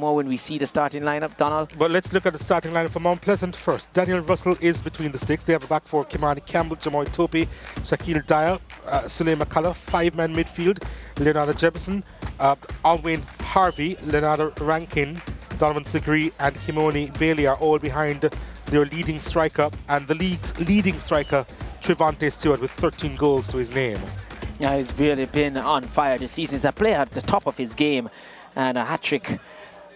more when we see the starting lineup, Donald? But let's look at the starting lineup for Mount Pleasant first. Daniel Russell is between the sticks. They have a back four: Kimani Campbell, Jamoy Tope, Shaquille Dyer, Sule McCullough, five-man midfield, Leonardo Jefferson, Alwyn Harvey, Leonardo Rankin, Donovan Segree and Kimoni Bailey are all behind their leading striker, and the league's leading striker, Trevante Stewart, with 13 goals to his name. Yeah, he's really been on fire this season. He's a player at the top of his game, and a hat-trick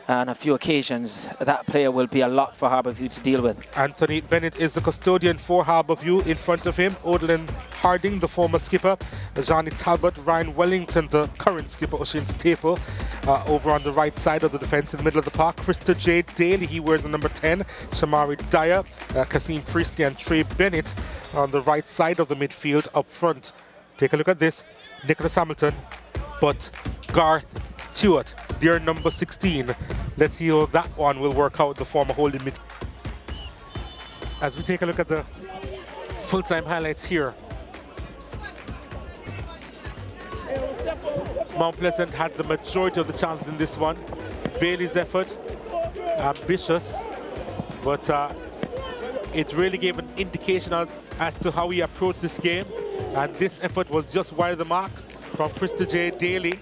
on a few occasions. That player will be a lot for Harbour View to deal with. Anthony Bennett is the custodian for Harbour View. In front of him, Odlin Harding, the former skipper, Johnny Talbot, Ryan Wellington, the current skipper, Oshin Staple, over on the right side of the defence in the middle of the park. Krista J. Daly, he wears the number 10, Shamari Dyer, Kasim Priestley and Trey Bennett on the right side of the midfield up front. Take a look at this, Nicholas Hamilton, but Garth Stewart, their number 16. Let's see how that one will work out, the former holding mid. As we take a look at the full-time highlights here. Mount Pleasant had the majority of the chances in this one. Bailey's effort, ambitious, but it really gave an indication as to how he approached this game. And this effort was just wide of the mark from Krista J. Daly.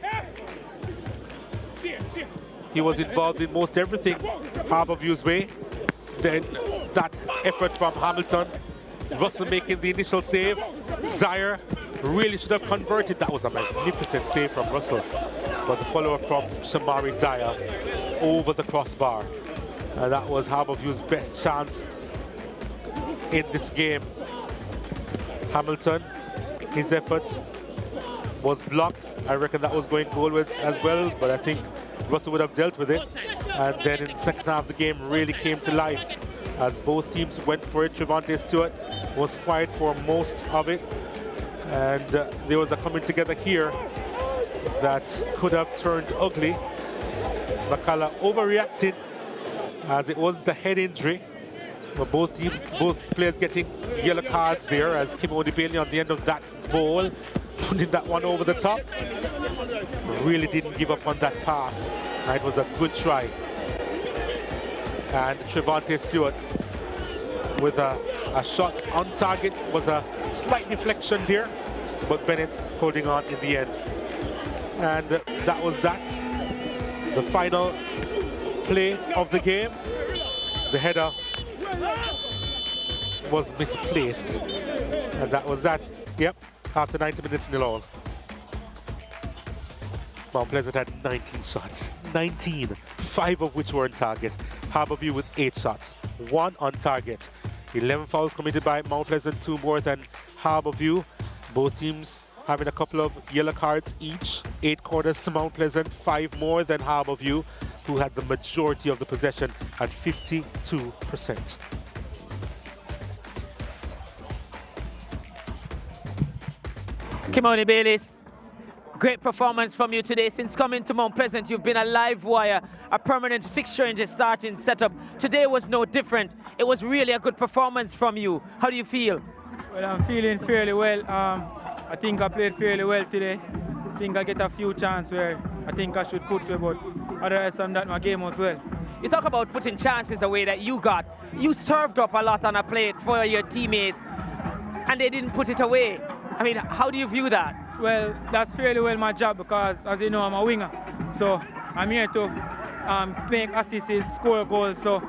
He was involved in most everything Harbour View's way. Then that effort from Hamilton, Russell making the initial save. Dyer really should have converted. That was a magnificent save from Russell. But the follow-up from Shamari Dyer over the crossbar. That was Harbour View's best chance in this game. Hamilton, his effort was blocked. I reckon that was going goalwards as well, but I think Russell would have dealt with it. And then in the second half, the game really came to life as both teams went for it. Trevante Stewart was quiet for most of it. And there was a coming together here that could have turned ugly. McCullough overreacted as it wasn't a head injury. But both players getting yellow cards there as Kimoni Bailey on the end of that ball, putting that one over the top. Really didn't give up on that pass. It was a good try. And Trevante Stewart with a shot on target, was a slight deflection there, but Bennett holding on in the end. And that was that. The final play of the game. The header was misplaced, and that was that. Yep, after 90 minutes 0-0. Mount Pleasant had 19 shots, 19, 5 of which were on target. Harbour View with 8 shots, 1 on target. 11 fouls committed by Mount Pleasant, 2 more than Harbour View. Both teams having a couple of yellow cards each. 8 quarters to Mount Pleasant, 5 more than Harbour View, who had the majority of the possession at 52%. Kimoni Bailey, great performance from you today. Since coming to Mount Pleasant, you've been a live wire, a permanent fixture in the starting setup. Today was no different. It was really a good performance from you. How do you feel? Well, I'm feeling fairly well. I think I played fairly well today. I think I get a few chances where I think I should put to, but otherwise than that, my game was well. You talk about putting chances away that you got. You served up a lot on a plate for your teammates, and they didn't put it away. I mean, how do you view that? Well, that's fairly well my job because, as you know, I'm a winger. So I'm here to make assists, score goals, so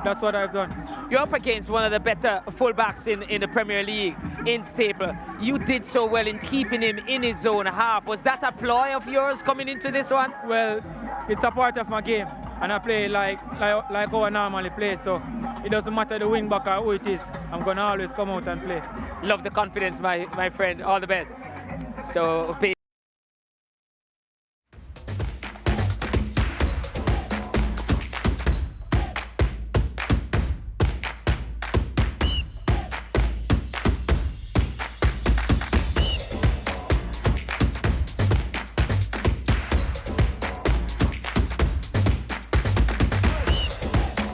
that's what I've done. You're up against one of the better fullbacks in the Premier League, in Staple. You did so well in keeping him in his own half. Was that a ploy of yours coming into this one? Well, it's a part of my game, and I play like how I normally play, so it doesn't matter the wing back or who it is. I'm going to always come out and play. Love the confidence, my friend. All the best. So